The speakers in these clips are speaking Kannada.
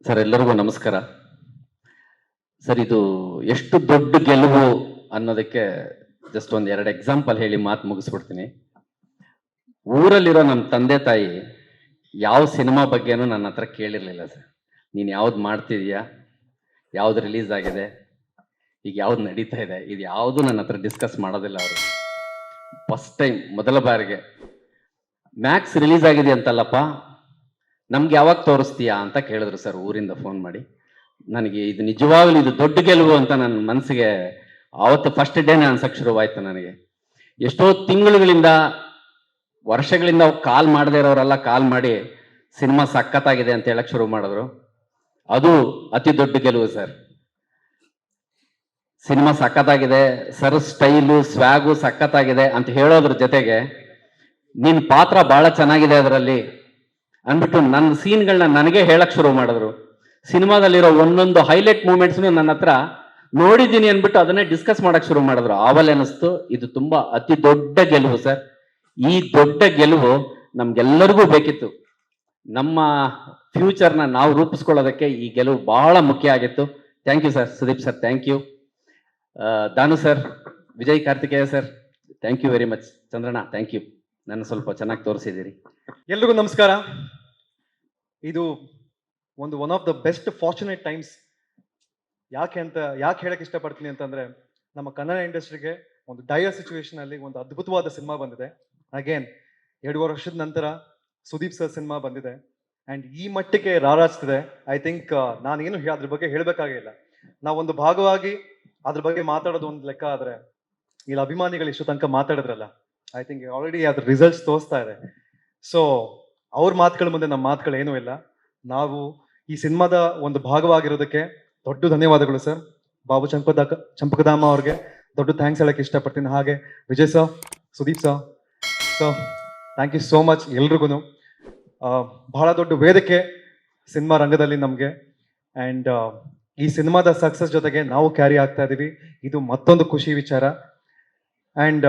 ಸರ್ ಎಲ್ಲರಿಗೂ ನಮಸ್ಕಾರ. ಸರ್ ಇದು ಎಷ್ಟು ದೊಡ್ಡ ಗೆಲುವು ಅನ್ನೋದಕ್ಕೆ ಜಸ್ಟ್ ಒಂದು ಎರಡು ಎಕ್ಸಾಂಪಲ್ ಹೇಳಿ ಮಾತು ಮುಗಿಸ್ಬಿಡ್ತೀನಿ. ಊರಲ್ಲಿರೋ ನಮ್ಮ ತಂದೆ ತಾಯಿ ಯಾವ ಸಿನಿಮಾ ಬಗ್ಗೆನೂ ನನ್ನ ಹತ್ರ ಕೇಳಿರಲಿಲ್ಲ ಸರ್. ನೀನು ಯಾವ್ದು ಮಾಡ್ತಿದೀಯಾ, ಯಾವ್ದು ರಿಲೀಸ್ ಆಗಿದೆ, ಈಗ ಯಾವ್ದು ನಡೀತಾ ಇದೆ, ಇದು ಯಾವುದು ನನ್ನ ಹತ್ರ ಡಿಸ್ಕಸ್ ಮಾಡೋದಿಲ್ಲ ಅವರು. ಫಸ್ಟ್ ಟೈಮ್ ಮೊದಲ ಬಾರಿಗೆ ಮ್ಯಾಕ್ಸ್ ರಿಲೀಸ್ ಆಗಿದೆ ಅಂತಲ್ಲಪ್ಪ, ನಮ್ಗೆ ಯಾವಾಗ ತೋರಿಸ್ತೀಯಾ ಅಂತ ಕೇಳಿದ್ರು ಸರ್ ಊರಿಂದ ಫೋನ್ ಮಾಡಿ. ನನಗೆ ಇದು ನಿಜವಾಗ್ಲೂ ಇದು ದೊಡ್ಡ ಗೆಲುವು ಅಂತ ನನ್ನ ಮನಸ್ಸಿಗೆ ಆವತ್ತು ಫಸ್ಟ್ ಡೇನೇ ಅನ್ಸಕ್ಕೆ ಶುರುವಾಯ್ತು. ನನಗೆ ಎಷ್ಟೋ ತಿಂಗಳುಗಳಿಂದ ವರ್ಷಗಳಿಂದ ಕಾಲ್ ಮಾಡದೇ ಇರೋರೆಲ್ಲ ಕಾಲ್ ಮಾಡಿ ಸಿನಿಮಾ ಸಖತ್ತಾಗಿದೆ ಅಂತ ಹೇಳಕ್ ಶುರು ಮಾಡಿದ್ರು. ಅದು ಅತಿ ದೊಡ್ಡ ಗೆಲುವು ಸರ್. ಸಿನಿಮಾ ಸಖತ್ತಾಗಿದೆ ಸರ್, ಸ್ಟೈಲು ಸ್ವ್ಯಾಗು ಸಖತ್ತಾಗಿದೆ ಅಂತ ಹೇಳೋದ್ರ ಜೊತೆಗೆ ನಿನ್ನ ಪಾತ್ರ ಬಹಳ ಚೆನ್ನಾಗಿದೆ ಅದರಲ್ಲಿ ಅಂದ್ಬಿಟ್ಟು ನನ್ನ ಸೀನ್ಗಳನ್ನ ನನಗೆ ಹೇಳಕ್ ಶುರು ಮಾಡಿದ್ರು. ಸಿನಿಮಾದಲ್ಲಿರೋ ಒಂದೊಂದು ಹೈಲೈಟ್ ಮೂಮೆಂಟ್ಸ್ನು ನನ್ನ ಹತ್ರ ನೋಡಿದ್ದೀನಿ ಅಂದ್ಬಿಟ್ಟು ಅದನ್ನೇ ಡಿಸ್ಕಸ್ ಮಾಡಕ್ ಶುರು ಮಾಡಿದ್ರು. ಆವಲ್ ಅನಿಸ್ತು ಇದು ತುಂಬಾ ಅತಿ ದೊಡ್ಡ ಗೆಲುವು ಸರ್. ಈ ದೊಡ್ಡ ಗೆಲುವು ನಮ್ಗೆಲ್ಲರಿಗೂ ಬೇಕಿತ್ತು. ನಮ್ಮ ಫ್ಯೂಚರ್ನ ನಾವು ರೂಪಿಸ್ಕೊಳ್ಳೋದಕ್ಕೆ ಈ ಗೆಲುವು ಬಹಳ ಮುಖ್ಯ ಆಗಿತ್ತು. Thank you sir. Sudeep sir thank you. ದಾನು sir, Vijay Karthikeya sir thank you very much. Chandranna thank you, ನನ್ನ ಸ್ವಲ್ಪ ಚೆನ್ನಾಗಿ ತೋರಿಸಿದ್ದೀರಿ. ಎಲ್ರಿಗೂ ನಮಸ್ಕಾರ. ಇದು one of the best fortunate times. ಯಾಕೆ ಹೇಳಕ್ ಇಷ್ಟಪಡ್ತೀನಿ ಅಂತಂದ್ರೆ, ನಮ್ಮ ಕನ್ನಡ ಇಂಡಸ್ಟ್ರಿಗೆ ಒಂದು ಡಯರ್ ಸಿಚುವೇಶನ್ ಅಲ್ಲಿ ಒಂದು ಅದ್ಭುತವಾದ ಸಿನಿಮಾ ಬಂದಿದೆ. ಅಗೇನ್ 2 ವರ್ಷದ ನಂತರ ಸುದೀಪ್ ಸರ್ ಸಿನಿಮಾ ಬಂದಿದೆ ಅಂಡ್ ಈ ಮಟ್ಟಿಗೆ ರಾರಾಜ್ತಿದೆ. ಐ ಥಿಂಕ್ ನಾನೇನು ಅದ್ರ ಬಗ್ಗೆ ಹೇಳ್ಬೇಕಾಗಿಲ್ಲ. ನಾವೊಂದು ಭಾಗವಾಗಿ ಅದ್ರ ಬಗ್ಗೆ ಮಾತಾಡೋದು ಒಂದು ಲೆಕ್ಕ ಆದ್ರೆ, ಇಲ್ಲಿ ಅಭಿಮಾನಿಗಳು ಇಷ್ಟು ತನಕ ಮಾತಾಡಿದ್ರಲ್ಲ, ಐ ಥಿಂಕ್ ಆಲ್ರೆಡಿ ಅದ್ರ ರಿಸಲ್ಟ್ಸ್ ತೋರಿಸ್ತಾ ಇದೆ. ಸೊ ಅವ್ರ ಮಾತುಗಳ ಮುಂದೆ ನಮ್ಮ ಮಾತುಗಳು ಏನೂ ಇಲ್ಲ. ನಾವು ಈ ಸಿನಿಮಾದ ಒಂದು ಭಾಗವಾಗಿರೋದಕ್ಕೆ ದೊಡ್ಡ ಧನ್ಯವಾದಗಳು ಸರ್. ಬಾಬು ಚಂಪಕಧಾಮ ಅವ್ರಿಗೆ ದೊಡ್ಡ ಥ್ಯಾಂಕ್ಸ್ ಹೇಳಕ್ಕೆ ಇಷ್ಟಪಡ್ತೀನಿ. ಹಾಗೆ Vijay sir, Sudeep sir, so thank you so much ಎಲ್ರಿಗೂ. ಬಹಳ ದೊಡ್ಡ ವೇದಿಕೆ ಸಿನಿಮಾ ರಂಗದಲ್ಲಿ ನಮಗೆ. ಆ್ಯಂಡ್ ಈ ಸಿನಿಮಾದ ಸಕ್ಸಸ್ ಜೊತೆಗೆ ನಾವು ಕ್ಯಾರಿ ಆಗ್ತಾ ಇದ್ದೀವಿ. ಇದು ಮತ್ತೊಂದು ಖುಷಿ ವಿಚಾರ. ಆ್ಯಂಡ್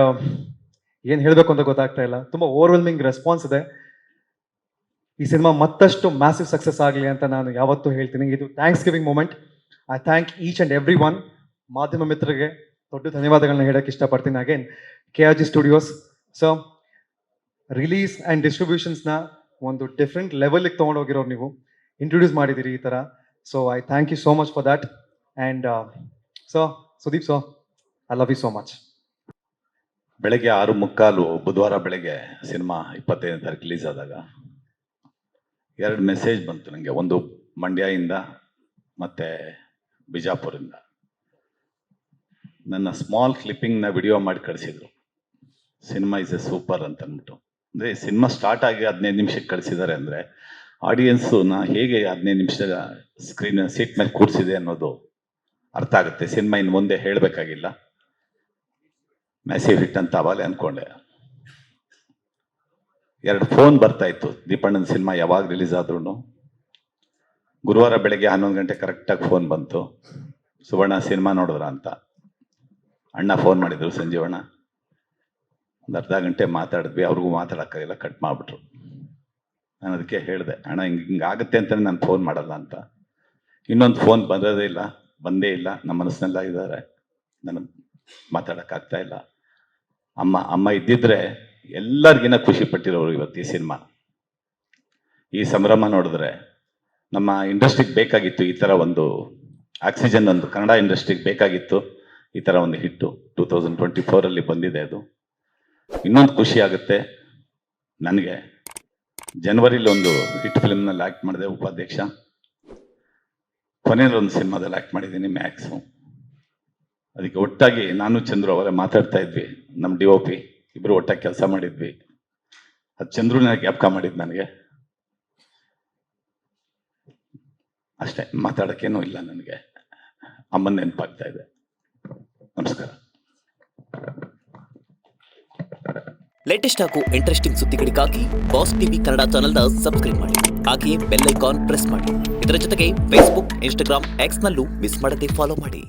ಏನು ಹೇಳಬೇಕು ಅಂತ ಗೊತ್ತಾಗ್ತಾ ಇಲ್ಲ. ತುಂಬ ಓವರ್ವೆಲ್ಮಿಂಗ್ ರೆಸ್ಪಾನ್ಸ್ ಇದೆ. ಈ ಸಿನಿಮಾ ಮತ್ತಷ್ಟು ಮ್ಯಾಸಿವ್ ಸಕ್ಸಸ್ ಆಗಲಿ ಅಂತ ನಾನು ಯಾವತ್ತೂ ಹೇಳ್ತೀನಿ. ಇದು thanksgiving moment. I thank each and every one. ಮಾಧ್ಯಮ ಮಿತ್ರರಿಗೆ ದೊಡ್ಡ ಧನ್ಯವಾದಗಳನ್ನ ಹೇಳಕ್ಕೆ ಇಷ್ಟಪಡ್ತೀನಿ. Again KRG studios. So release and ಡಿಸ್ಟ್ರಿಬ್ಯೂಷನ್ಸ್ನ ಒಂದು ಡಿಫ್ರೆಂಟ್ ಲೆವೆಲ್ಗೆ ತೊಗೊಂಡೋಗಿರೋರು ನೀವು, ಇಂಟ್ರೊಡ್ಯೂಸ್ ಮಾಡಿದ್ದೀರಿ ಈ ಥರ. So I thank you so much for that. And so Sudeep sir, I love you so much. ಬೆಳಗ್ಗೆ 6:45 ಬುಧವಾರ ಬೆಳಗ್ಗೆ ಸಿನಿಮಾ 25ನೇ ತಾರೀಕು ರಿಲೀಸ್ ಆದಾಗ 2 ಮೆಸೇಜ್ ಬಂತು ನನಗೆ. ಒಂದು ಮಂಡ್ಯದಿಂದ ಮತ್ತು ಬಿಜಾಪುರಿಂದ. ನನ್ನ ಸ್ಮಾಲ್ ಕ್ಲಿಪ್ಪಿಂಗ್ನ ವಿಡಿಯೋ ಮಾಡಿ ಕಳಿಸಿದ್ರು. ಸಿನಿಮಾ ಇಸ್ ಎ ಸೂಪರ್ ಅಂತ ಅಂದ್ಬಿಟ್ಟು. ಅಂದರೆ ಸಿನಿಮಾ ಸ್ಟಾರ್ಟ್ ಆಗಿ 15 ನಿಮಿಷಕ್ಕೆ ಕಳಿಸಿದ್ದಾರೆ ಅಂದರೆ ಆಡಿಯನ್ಸನ್ನ ಹೇಗೆ 15 ನಿಮಿಷದ ಸ್ಕ್ರೀನ್ ಸೀಟ್ ಮೇಲೆ ಕೂರಿಸಿದೆ ಅನ್ನೋದು ಅರ್ಥ ಆಗುತ್ತೆ. ಸಿನಿಮಾ ಇನ್ನು ಮುಂದೆ ಹೇಳಬೇಕಾಗಿಲ್ಲ. ಮ್ಯಾಸಿವ್ ಹಿಟ್ ಅಂತ ಅವಾಗಲೇ ಅಂದ್ಕೊಂಡೆ. 2 ಫೋನ್ ಬರ್ತಾ ಇತ್ತು. ದೀಪಣ್ಣನ ಸಿನಿಮಾ ಯಾವಾಗ ರಿಲೀಸ್ ಆದ್ರೂ ಗುರುವಾರ ಬೆಳಗ್ಗೆ 11 ಗಂಟೆ ಕರೆಕ್ಟಾಗಿ ಫೋನ್ ಬಂತು. ಸುವರ್ಣ ಸಿನಿಮಾ ನೋಡಿದ್ರ ಅಂತ ಅಣ್ಣ ಫೋನ್ ಮಾಡಿದ್ರು, ಸಂಜೀವಣ್ಣ. ಒಂದು ಅರ್ಧ ಗಂಟೆ ಮಾತಾಡಿದ್ವಿ. ಅವ್ರಿಗೂ ಮಾತಾಡೋಕ್ಕಾಗಿಲ್ಲ, ಕಟ್ ಮಾಡಿಬಿಟ್ರು. ನಾನು ಅದಕ್ಕೆ ಹೇಳಿದೆ, ಅಣ್ಣ ಹಿಂಗಾಗುತ್ತೆ ಅಂತಲೇ ನಾನು ಫೋನ್ ಮಾಡಲ್ಲ ಅಂತ. ಇನ್ನೊಂದು ಫೋನ್ ಬಂದೇ ಇಲ್ಲ. ನಮ್ಮ ಮನಸ್ಸಿನೆಲ್ಲ ಇದ್ದಾರೆ, ನನಗೆ ಮಾತಾಡೋಕ್ಕಾಗ್ತಾ ಇಲ್ಲ. ಅಮ್ಮ ಇದ್ದಿದ್ರೆ ಎಲ್ಲರಿಗಿನ್ನ ಖುಷಿ ಪಟ್ಟಿರೋರು ಇವತ್ತು ಈ ಸಿನಿಮಾ. ಈ ಸಂಭ್ರಮ ನೋಡಿದ್ರೆ ನಮ್ಮ ಇಂಡಸ್ಟ್ರಿಗೆ ಬೇಕಾಗಿತ್ತು ಈ ಥರ ಒಂದು ಆಕ್ಸಿಜನ್. ಒಂದು ಕನ್ನಡ ಇಂಡಸ್ಟ್ರಿಗೆ ಬೇಕಾಗಿತ್ತು ಈ ಥರ ಒಂದು ಹಿಟ್ಟು. 2024 ಬಂದಿದೆ ಅದು. ಇನ್ನೊಂದು ಖುಷಿ ಆಗುತ್ತೆ ನನಗೆ. ಜನವರಿಲಿ ಒಂದು ಹಿಟ್ ಫಿಲ್ಮ್ನಲ್ಲಿ ಆ್ಯಕ್ಟ್ ಮಾಡಿದೆ, ಉಪಾಧ್ಯಕ್ಷ. ಕೊನೆಯಲ್ಲಿ ಒಂದು ಸಿನಿಮಾದಲ್ಲಿ ಆ್ಯಕ್ಟ್ ಮಾಡಿದ್ದೀನಿ, ಮ್ಯಾಕ್ಸು. ಅದಕ್ಕೆ ಒಟ್ಟಾಗಿ ನಾನು ಚಂದ್ರು ಅವರೇ ಮಾತಾಡ್ತಾ ಇದ್ವಿ. ನಮ್ಮ DOP ಇಬ್ಬರು ಒಟ್ಟಾಗಿ ಕೆಲಸ ಮಾಡಿದ್ವಿ. ಅದು ಚಂದ್ರುನ ಜ್ಞಾಪಕ ಮಾಡಿದ್ದು ನನಗೆ. ಅಷ್ಟೇ, ಮಾತಾಡೋಕ್ಕೇನೂ ಇಲ್ಲ ನನಗೆ. ಅಮ್ಮನ ನೆನಪಾಗ್ತಾ ಇದೆ. ನಮಸ್ಕಾರ. ಲೇಟೆಸ್ಟ್ ಹಾಗೂ ಇಂಟ್ರೆಸ್ಟಿಂಗ್ ಸುದ್ದಿಗಳಿಗಾಗಿ ಬಾಸ್ ಟಿವಿ ಕನ್ನಡ ಚಾನೆಲ್ನ ಸಬ್ಸ್ಕ್ರೈಬ್ ಮಾಡಿ. ಹಾಗೆಯೇ ಬೆಲ್ ಐಕಾನ್ ಪ್ರೆಸ್ ಮಾಡಿ. ಇದರ ಜೊತೆಗೆ ಫೇಸ್ಬುಕ್, ಇನ್ಸ್ಟಾಗ್ರಾಮ್, ಎಕ್ಸ್ನಲ್ಲೂ ಮಿಸ್ ಮಾಡದೆ ಫಾಲೋ ಮಾಡಿ.